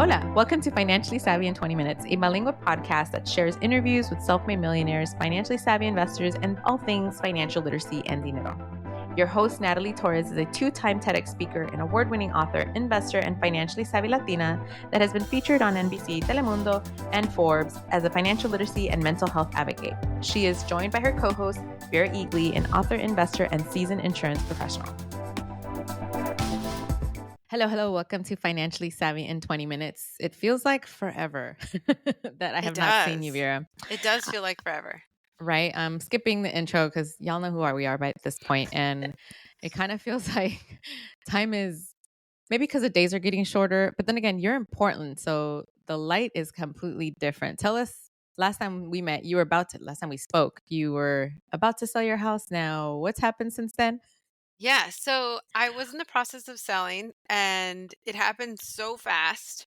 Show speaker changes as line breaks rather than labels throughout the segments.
Hola, welcome to Financially Savvy in 20 Minutes, a bilingual podcast that shares interviews with self-made millionaires, financially savvy investors, and all things financial literacy and dinero. Your host, Natalie Torres, is a two-time TEDx speaker and award-winning author, investor, and financially savvy Latina that has been featured on NBC, Telemundo, and Forbes as a financial literacy and mental health advocate. She is joined by her co-host, Vira and Natalie, an author, investor, and seasoned insurance professional. Hello. Welcome to Financially Savvy in 20 Minutes. It feels like forever that I have not seen you, Vera.
It does feel like forever.
Right? I'm skipping the intro because y'all know who we are by this point, and it kind of feels like time is maybe because the days are getting shorter. But then again, you're in Portland, so the light is completely different. Tell us, last time we met, last time we spoke, you were about to sell your house. Now, what's happened since then?
Yeah, so I was in the process of selling and it happened so fast.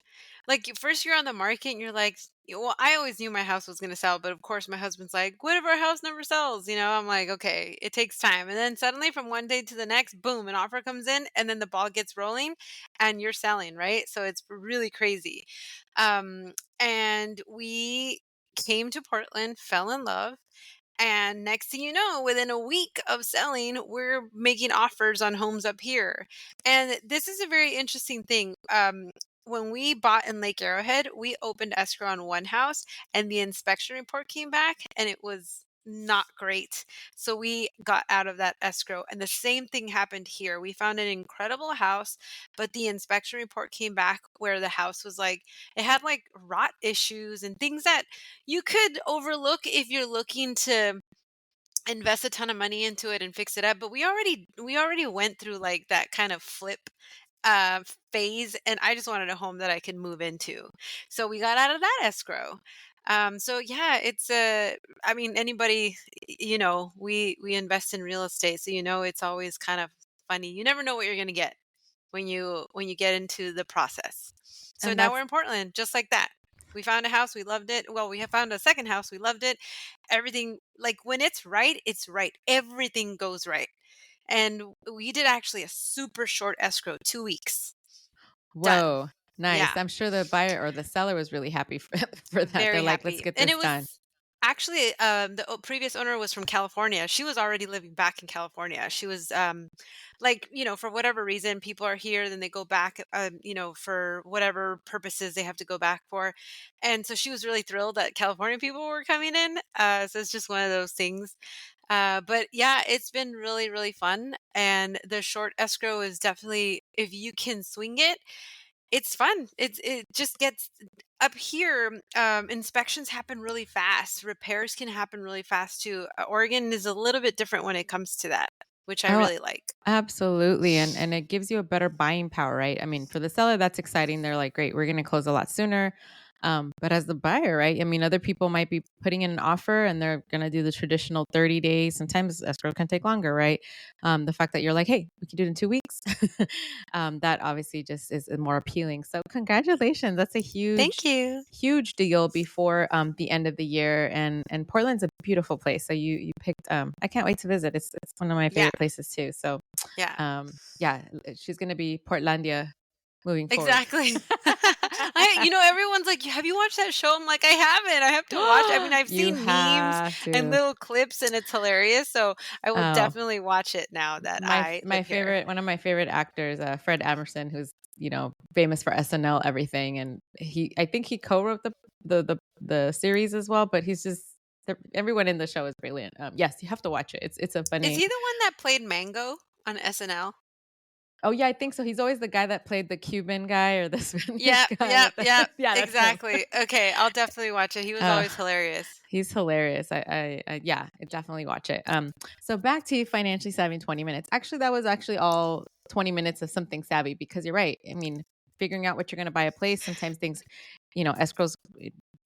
Like first you're on the market and you're like, well, I always knew my house was going to sell, but of course my husband's like, what if our house never sells? I'm like, okay, it takes time. And then suddenly from one day to the next, boom, an offer comes in and then the ball gets rolling and you're selling, right? So it's really crazy. And we came to Portland, fell in love. And next thing you know, within a week of selling, we're making offers on homes up here. And this is a very interesting thing. When we bought in Lake Arrowhead, we opened escrow on one house and the inspection report came back and it was not great. So we got out of that escrow. And the same thing happened here. We found an incredible house, but the inspection report came back where the house was like, it had like rot issues and things that you could overlook if you're looking to invest a ton of money into it and fix it up, but we already went through like that kind of flip phase, and I just wanted a home that I could move into. So we got out of that escrow. So yeah, it's I mean, anybody, we invest in real estate, so it's always kind of funny. You never know what you're going to get when you get into the process. So
And
now
that's
we're in Portland, just like that. We found a house, we loved it. Well, we have found a second house, we loved it. Everything, like when it's right, it's right. Everything goes right. And we did actually a super short escrow, 2 weeks. Done.
Whoa, nice.
Yeah.
I'm sure the buyer or the seller was really happy for that. They're
Very
like, let's
happy.
get
And
this
it
done.
was actually the previous owner was from California. She was already living back in California. She was like, for whatever reason, people are here, then they go back, for whatever purposes they have to go back for. And so she was really thrilled that California people were coming in. So it's just one of those things. But yeah, it's been really, really fun. And the short escrow is definitely, if you can swing it, it's fun. It just gets up here. Inspections happen really fast. Repairs can happen really fast too. Oregon is a little bit different when it comes to that, which I
Oh,
really like.
absolutely. And it gives you a better buying power, right? I mean, for the seller, that's exciting. They're like, great, we're going to close a lot sooner. But as the buyer, right? I mean, other people might be putting in an offer and they're going to do the traditional 30 days. Sometimes escrow can take longer, right? The fact that you're like, hey, we can do it in 2 weeks. That obviously just is more appealing. So congratulations. That's a
Thank you.
huge deal before the end of the year. And Portland's a beautiful place. So you picked, I can't wait to visit. It's one of my
Yeah,
favorite places too. So
yeah,
yeah, she's going to be Portlandia moving forward.
exactly. Everyone's like, have you watched that show? I'm like, I haven't. I have to watch. I mean, I've
You
seen memes
have
and
to.
little clips, and it's hilarious. So I will
Oh,
definitely watch it now that
my
I
my
live here.
favorite, one of my favorite actors, Fred Amerson, who's famous for SNL, everything, and I think he co-wrote the series as well. But he's just everyone in the show is brilliant. Yes, you have to watch it. It's a
Is
funny.
he the one that played Mango on SNL?
Oh yeah, I think so. He's always the guy that played the Cuban guy or the Spanish
Yep,
guy
yep,
with the
yep.
yeah, that's him.
Exactly. Okay, I'll definitely watch it. He was
Uh,
always hilarious.
he's hilarious. I yeah, I definitely watch it. So back to financially savvy in 20 minutes. Actually, that was actually all 20 minutes of something savvy because you're right. I mean, figuring out what you're going to buy a place, sometimes things, escrows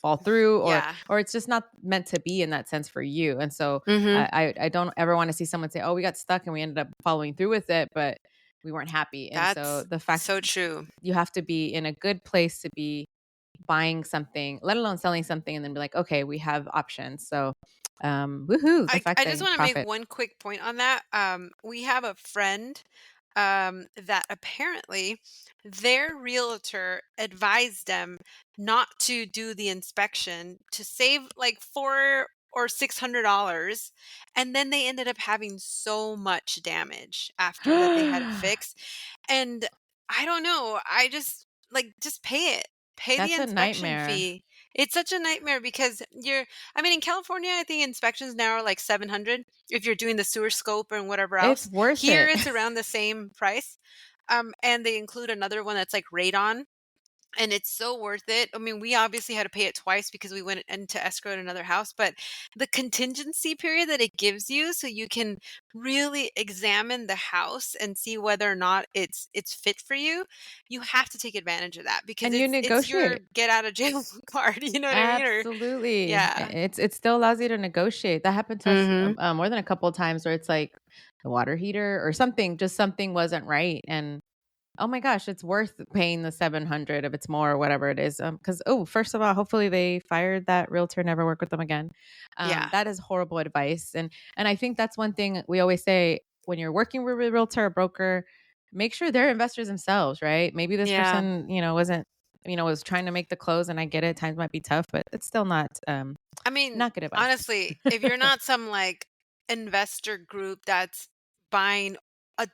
fall through
Yeah.
or it's just not meant to be in that sense for you. And so
Mhm.
I don't ever want to see someone say, "Oh, we got stuck and we ended up following through with it, but we weren't happy." And so
That's
the fact
so true.
you have to be in a good place to be buying something, let alone selling something, and then be like, okay, we have options. So, woohoo! The
I
fact
I
that
just
you
wanna make
profit.
one quick point on that. We have a friend, that apparently their realtor advised them not to do the inspection to save like $400 or $600, and then they ended up having so much damage after that they had it fixed. And I don't know, I just like, just pay it. Pay the
That's a
inspection
nightmare.
fee. It's such a nightmare because I mean, in California, I think inspections now are like 700 if you're doing the sewer scope and whatever
It's
else.
worth
Here,
it.
it's around the same price. And they include another one that's like radon, and it's so worth it. I mean, we obviously had to pay it twice because we went into escrow at another house, but the contingency period that it gives you so you can really examine the house and see whether or not it's fit for you, you have to take advantage of that because
And you
it's your
negotiate.
get out of jail card, you know what I mean? Or
Absolutely.
yeah.
It still allows you to negotiate. That happened to us
Mhm.
more than a couple of times where it's like the water heater or something, just something wasn't right. And oh my gosh, it's worth paying the 700 if it's more or whatever it is. Because first of all, hopefully they fired that realtor, never work with them again.
Yeah.
That is horrible advice. And I think that's one thing we always say when you're working with a realtor or broker, make sure they're investors themselves, right? Maybe this
Yeah.
person, wasn't, was trying to make the close, and I get it, times might be tough, but it's still
I mean,
not good advice.
honestly, if you're not some like investor group that's buying a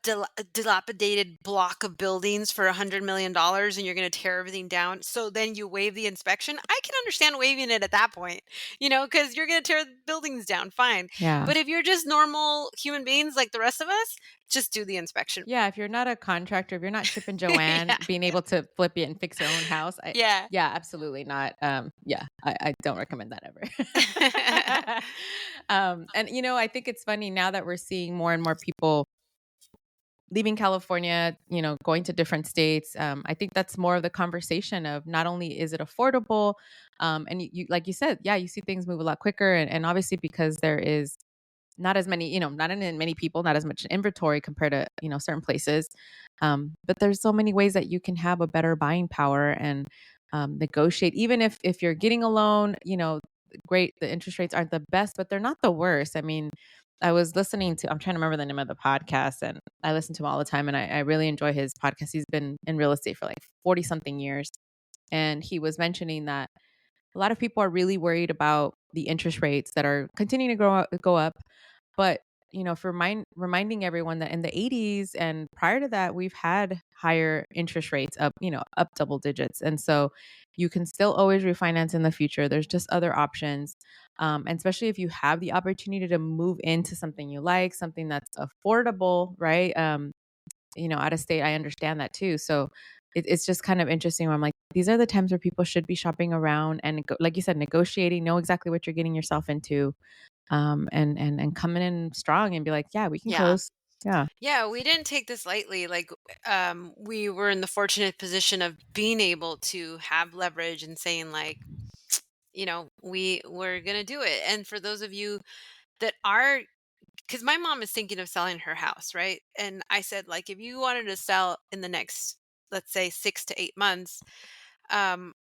dilapidated block of buildings for $100 million and you're going to tear everything down, so then you waive the inspection, I can understand waiving it at that point, because you're going to tear the buildings down, fine.
Yeah.
But if you're just normal human beings like the rest of us, just do the inspection.
Yeah, if you're not a contractor, if you're not Chip and Joanne
Yeah.
being able to flip it and fix your own house,
Yeah.
yeah, absolutely not. Yeah, I don't recommend that ever. And I think it's funny now that we're seeing more and more people leaving California, going to different states. I think that's more of the conversation of not only is it affordable, and you like you said, yeah, you see things move a lot quicker, and obviously because there is not as many, not in many people, not as much inventory compared to, certain places. But there's so many ways that you can have a better buying power and negotiate. Even if you're getting a loan, great, the interest rates aren't the best, but they're not the worst. I mean, I was listening to, I'm trying to remember the name of the podcast, and I listen to him all the time, and I really enjoy his podcast. He's been in real estate for like 40 something years. And he was mentioning that a lot of people are really worried about the interest rates that are continuing to go up. But, for reminding everyone that in the 80s and prior to that, we've had higher interest rates up double digits. And so you can still always refinance in the future. There's just other options. And especially if you have the opportunity to move into something you like, something that's affordable, right? Out of state, I understand that too. So it's just kind of interesting where I'm like, these are the times where people should be shopping around and like you said, negotiating, know exactly what you're getting yourself into, and coming in strong and be like, yeah, we can
Yeah.
close. Yeah.
Yeah, we didn't take this lightly. Like, we were in the fortunate position of being able to have leverage and saying, like, we're gonna do it. And for those of you that are, because my mom is thinking of selling her house, right? And I said, like, if you wanted to sell in the next, let's say, 6 to 8 months,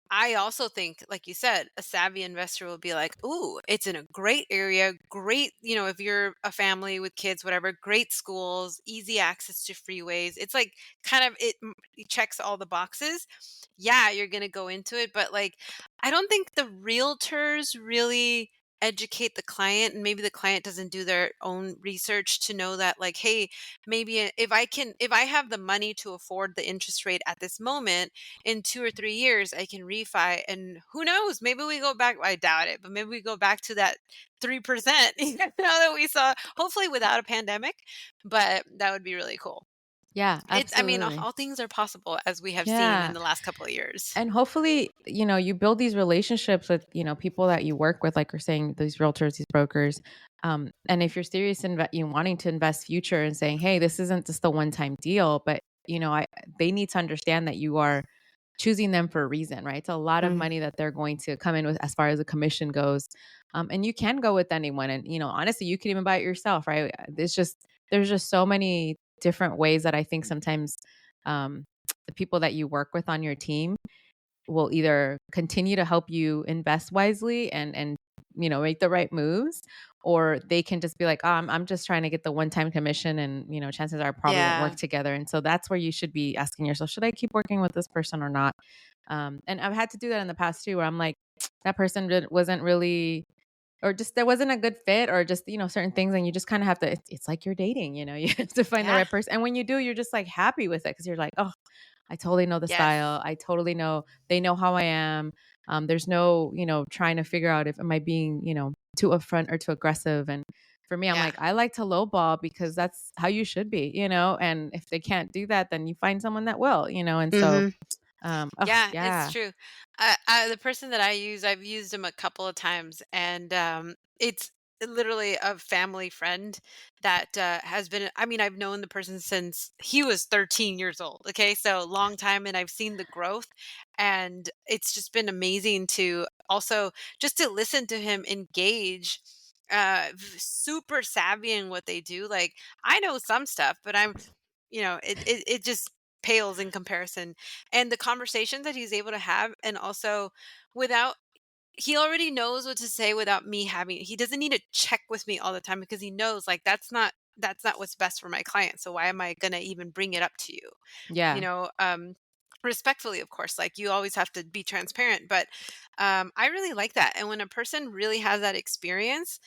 I also think, like you said, a savvy investor will be like, "Ooh, it's in a great area, great, if you're a family with kids, whatever, great schools, easy access to freeways." It's like kind of it checks all the boxes. Yeah, you're gonna go into it, but like, I don't think the realtors really educate the client, and maybe the client doesn't do their own research to know that, like, hey, maybe if I have the money to afford the interest rate at this moment, in 2 or 3 years I can refi, and who knows, maybe we go back. I doubt it, but maybe we go back to that 3% that we saw, hopefully without a pandemic, but that would be really cool.
Yeah,
I mean,
absolutely.
all things are possible, as we have seen in
Yeah.
the last couple of years.
And hopefully, you build these relationships with, people that you work with, like you're saying, these realtors, these brokers. And if you're serious in you wanting to invest future and saying, hey, this isn't just a one-time deal, but they need to understand that you are choosing them for a reason, right? It's a lot of
Mhm.
money that they're going to come in with as far as the commission goes. And you can go with anyone. And, honestly, you can even buy it yourself, right? There's just so many different ways that I think sometimes um, the people that you work with on your team will either continue to help you invest wisely and make the right moves, or they can just be like, "Oh, I'm just trying to get the one-time commission," and, chances are probably won't work
Yeah.
together. And so that's where you should be asking yourself, "Should I keep working with this person or not?" And I've had to do that in the past too, where I'm like, that person wasn't really, or just there wasn't a good fit, or just, certain things, and you just kind of have to, it's like you're dating, you have to find the
Yeah.
right person. And when you do, you're just like happy with it because you're like, "Oh, I totally know the
Yes.
style. I totally know they know how I am." There's no, trying to figure out if am I being, too upfront or too aggressive. And for me, I'm
Yeah.
like, I like to lowball because that's how you should be, and if they can't do that, then you find someone that will, and so,
Mhm.
oh
Yeah, it's
yeah,
true. The person that I've used him a couple of times, and it's literally a family friend that has been. I mean, I've known the person since he was 13 years old. Okay, so long time, and I've seen the growth, and it's just been amazing to also just to listen to him engage. Super savvy in what they do. Like I know some stuff, but it just pales in comparison, and the conversations that he's able to have, and also without he already knows what to say without me having he doesn't need to check with me all the time because he knows like that's not what's best for my client, so why am I going to even bring it up to you, you
yeah.
know respectfully, of course, like you always have to be transparent, but I really like that. And when a person really has that experience,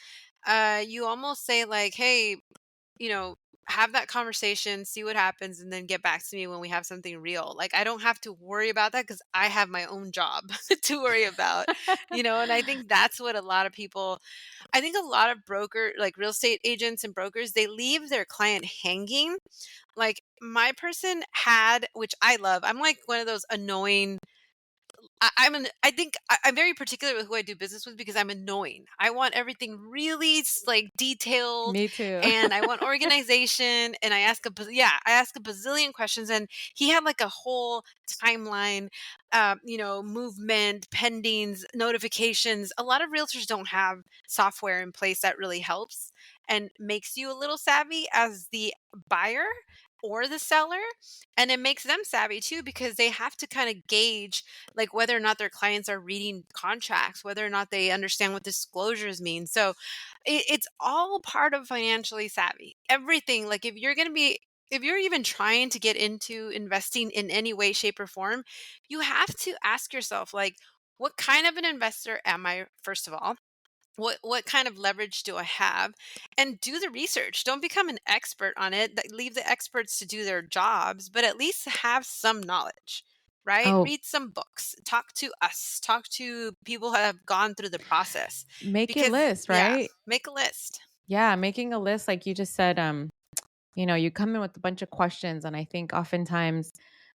you almost say like, hey, you know, have that conversation, see what happens, and then get back to me when we have something real. Like, I don't have to worry about that because I have my own job to worry about, and I think that's what a lot of people, I think a lot of like real estate agents and brokers, they leave their client hanging. Like, my person had, which I love, I'm like one of those annoying I think I'm very particular with who I do business with because I'm annoying. I want everything really like detailed,
Me too.
and I want organization, and I ask a bazillion questions, and he had like a whole timeline, movement, pendings, notifications. A lot of realtors don't have software in place that really helps and makes you a little savvy as the buyer or the seller, and it makes them savvy too because they have to kind of gauge like whether or not their clients are reading contracts, whether or not they understand what disclosures mean. So it's all part of financially savvy. Everything, like if you're even trying to get into investing in any way, shape, or form, you have to ask yourself, like, what kind of an investor am I, first of all? What kind of leverage do I have? And do the research. Don't become an expert on it. Leave the experts to do their jobs, but at least have some knowledge, right?
Oh,
Read some books. Talk to us. Talk to people who have gone through the process.
make it
Because
list,
yeah,
right?
make a list.
Yeah, making a list, like you just said. You come in with a bunch of questions, and I think oftentimes,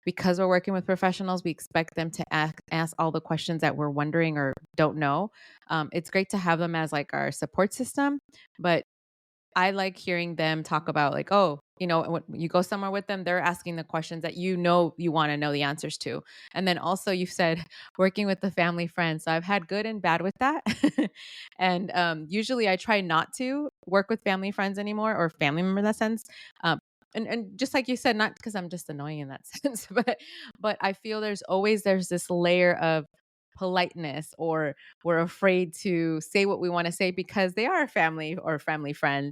because we're working with professionals, we expect them to ask all the questions that we're wondering or don't know. It's great to have them as like our support system, but I like hearing them talk about like, oh, when you go somewhere with them, they're asking the questions that you want to know the answers to. And then also you've said working with the family friends. So I've had good and bad with that. And usually I try not to work with family friends anymore, or family member in that sense. Um, and just like you said, not because I'm just annoying in that sense, but I feel there's this layer of politeness, or we're afraid to say what we want to say because they are a family or family friend,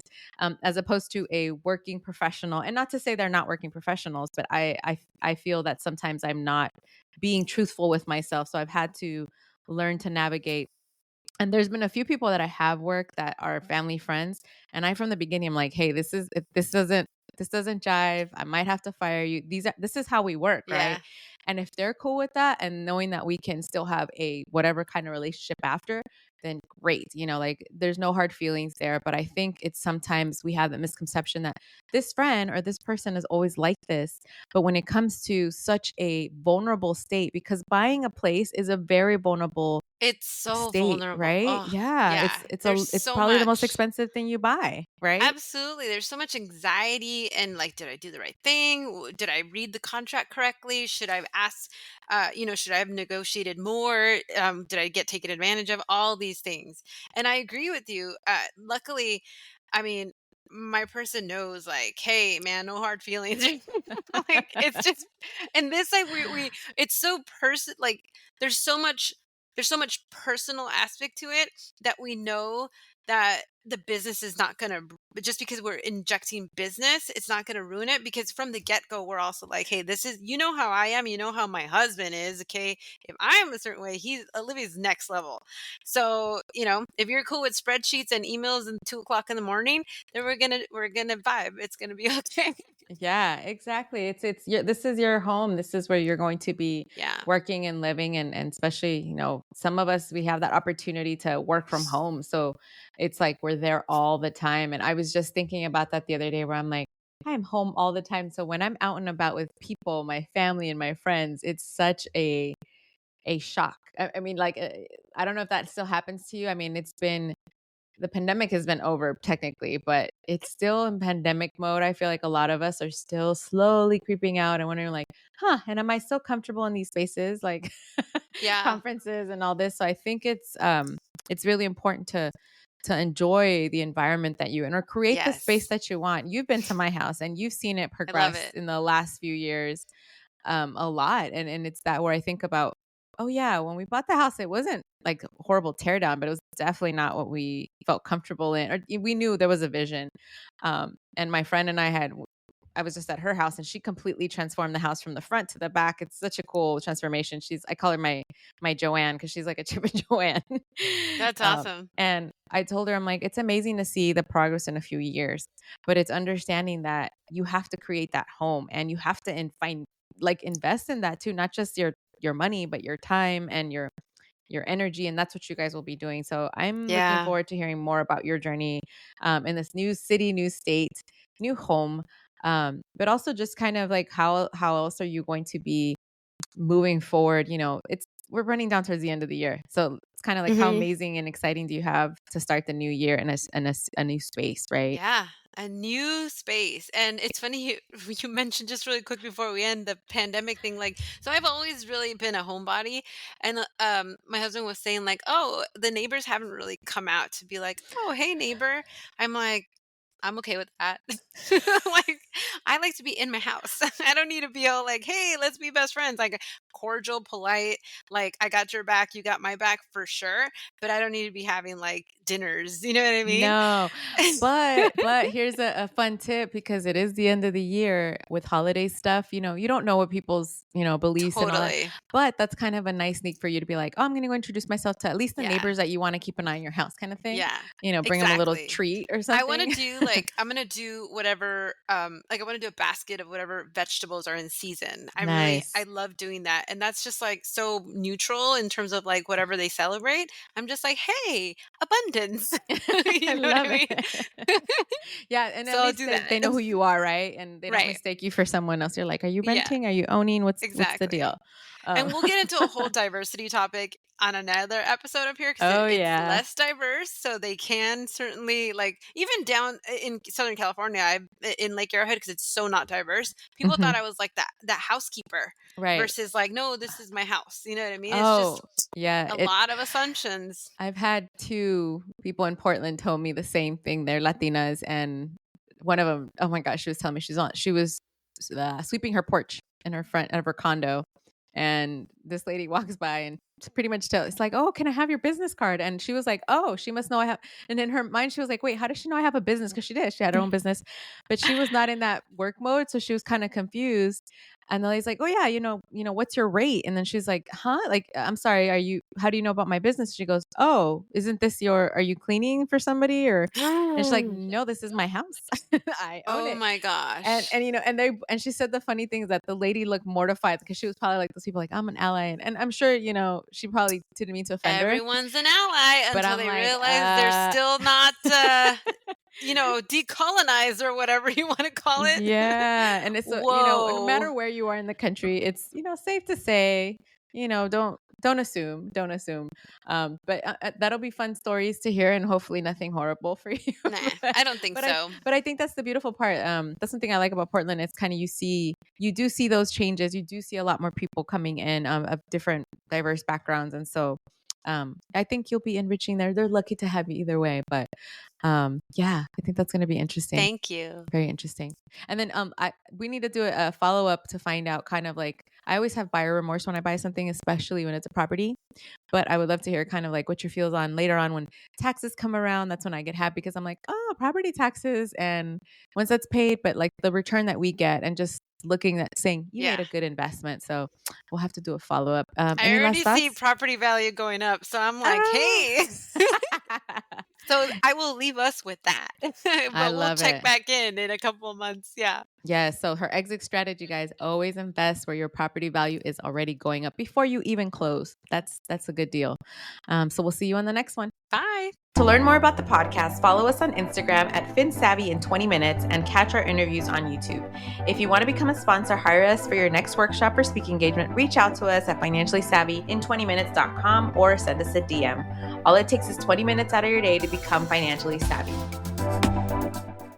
as opposed to a working professional. And not to say they're not working professionals, but I feel that sometimes I'm not being truthful with myself. So I've had to learn to navigate. And there's been a few people that I have worked that are family friends, and I from the beginning I'm like, "Hey, if this doesn't jive. I might have to fire you. This is how we work, right?"
Yeah.
And if they're cool with that, and knowing that we can still have a whatever kind of relationship after, then great. Like there's no hard feelings there. But I think it's sometimes we have the misconception that this friend or this person is always like this. But when it comes to such a vulnerable state, because buying a place is a very vulnerable
It's so
state,
vulnerable.
right?
Oh,
Yeah,
yeah. There's
it's
so
probably the most
much.
expensive thing you buy, right?
Absolutely. There's so much anxiety and like, did I do the right thing? Did I read the contract correctly? Should I have asked, should I have negotiated more? Did I get taken advantage of? All these things. And I agree with you. Luckily, I mean, my person knows like, hey, man, no hard feelings. Like, it's just, and this, like, it's so like, there's so much there's so much personal aspect to it that we know that the business is not going to, just because we're injecting business, it's not going to ruin it, because from the get-go we're also like, hey, this is, you know how I am, you know how my husband is, okay? If I am a certain way, he's Olivia's next level. So, if you're cool with spreadsheets and emails and 2 o'clock in the morning, then we're gonna vibe. It's gonna be okay.
Yeah, exactly. It's your, this is your home. This is where you're going to be
Yeah.
working and living, and especially, some of us, we have that opportunity to work from home. So it's like we're there all the time. And I was just thinking about that the other day where I'm like, I'm home all the time. So when I'm out and about with people, my family and my friends, it's such a shock. I mean, like, I don't know if that still happens to you. I mean, the pandemic has been over technically, but it's still in pandemic mode. I feel like a lot of us are still slowly creeping out and wondering like, and am I still comfortable in these spaces like
Yeah.
conferences and all this? So I think it's really important to enjoy the environment that you in, or create the space
Yes.
that you want. You've been to my house and you've seen it
I love
progress
it.
in the last few years a lot. And it's that where I think about, oh yeah, when we bought the house, it wasn't like horrible tear down, but it was definitely not what we felt comfortable in. Or we knew there was a vision. And my friend and I was just at her house and she completely transformed the house from the front to the back. It's such a cool transformation. I call her my Joanne because she's like a chip and Joanne.
That's awesome.
And I told her, I'm like, it's amazing to see the progress in a few years, but it's understanding that you have to create that home and you have to find like invest in that too, not just your money, but your time and your energy. And that's what you guys will be doing. So I'm looking
Yeah.
forward to hearing more about your journey in this new city, new state, new home. But also just kind of like how else are you going to be moving forward? We're running down towards the end of the year. So it's kind of like how
Hmm.
amazing and exciting do you have to start the new year in a new space, right?
Yeah. A new space. And it's funny you, you mentioned just really quick before we end the pandemic thing. Like, so I've always really been a homebody. And my husband was saying, like, oh, the neighbors haven't really come out to be like, oh, hey, neighbor. I'm like, I'm okay with that. Like, I like to be in my house. I don't need to be all like, "Hey, let's be best friends." Like, cordial, polite, like, "I got your back, you got my back," for sure, but I don't need to be having, like, dinners, you know what I mean?
No, but here's a fun tip because it is the end of the year with holiday stuff. You don't know what people's beliefs and all that,
Totally.
but that's kind of a nice sneak for you to be like, oh, I'm going to go introduce myself to at least the
Yeah.
neighbors that you want to keep an eye on your house, kind of thing.
Yeah.
Bring them a little
Exactly.
treat or
I wanna
something.
do, like, I'm gonna do whatever, like, I wanna do a basket of whatever vegetables are in season. I
Nice.
love doing that, and that's just, like, so neutral in terms of, like, whatever they celebrate. I'm just like, "Hey, abundance."
I
You know what I
love
mean?
it. Yeah, and
So
at
I'll
least
do
they
that.
know who you are, right? And they don't
Right.
mistake you for someone else. You're like, are you
Yeah,
renting? Are you owning? What's the
exactly.
deal? Oh,
And we'll get into a whole diversity topic on another episode up here, because
oh
it's
yeah.
less diverse, so they can certainly, like, even down in Southern California, in Lake Arrowhead, because it's so not diverse, people thought
Hmm.
I was like that housekeeper
Right.
versus like, "No, this is my house." You know what I mean? It's just
Oh, yeah.
a lot of assumptions.
I've had 2 people in Portland told me the same thing. They're Latinas, and one of them, oh my gosh, she was telling me she was, sweeping her porch in her front of her condo, and this lady walks by and pretty much it's like, "Oh, can I have your business card?" And she was like, "Oh, she must know I have," and in her mind, she was like, "Wait, how does she know I have a business?" Because she did. She had her own business, but she was not in that work mode, so she was kinda confused. And the lady's like, "Oh yeah, what's your rate?" And then she's like, "Huh? Like, I'm sorry, how do you know about my business?" She goes, "Oh, are you cleaning for somebody or?" And she's like, "No, this is my house. I own
Oh
it."
my
And
gosh.
and she said the funny thing is that the lady looked mortified because she was probably like those people like, "I'm an ally." And I'm sure, she probably didn't mean to offend her,
Everyone's an ally
but
until
I'm
they
like,
realize they're still not, decolonized or whatever you wanna call it.
yeah, and it's no
Whoa.
matter where you are in the country, it's safe to say, don't assume, don't assume. But that'll be fun stories to hear, and hopefully nothing horrible for you.
Nah,
but
I don't think
but I
so.
but I think that's the beautiful part. That's something I like about Portland. It's kind of you do see those changes. You do see a lot more people coming in of different diverse backgrounds, and so I think you'll be enriching there. They're lucky to have you either way. But yeah, I think that's going to be interesting.
Thank you.
Very interesting. And then we need to do a follow up to find out kind of like, I always have buyer remorse when I buy something, especially when it's a property. But I would love to hear kind of like what your feels on later on when taxes come around. That's when I get happy because I'm like, oh, property taxes. And once that's paid, but like the return that we get and just looking at saying you made a good investment. So we'll have to do a follow up.
I
Any
already
last thoughts?
see property value going up. So I'm like, hey. So I will leave us with that. But we'll check back in a couple of months. Yeah.
Yeah. So her exit strategy, guys, always invest where your property value is already going up before you even close. That's a good deal. So we'll see you on the next one.
Bye.
To learn more about the podcast, follow us on Instagram at FinSavvy in 20 minutes and catch our interviews on YouTube. If you want to become a sponsor, hire us for your next workshop or speaking engagement, reach out to us at financiallysavvyin20minutes.com or send us a DM. All it takes is 20 minutes out of your day to become financially savvy.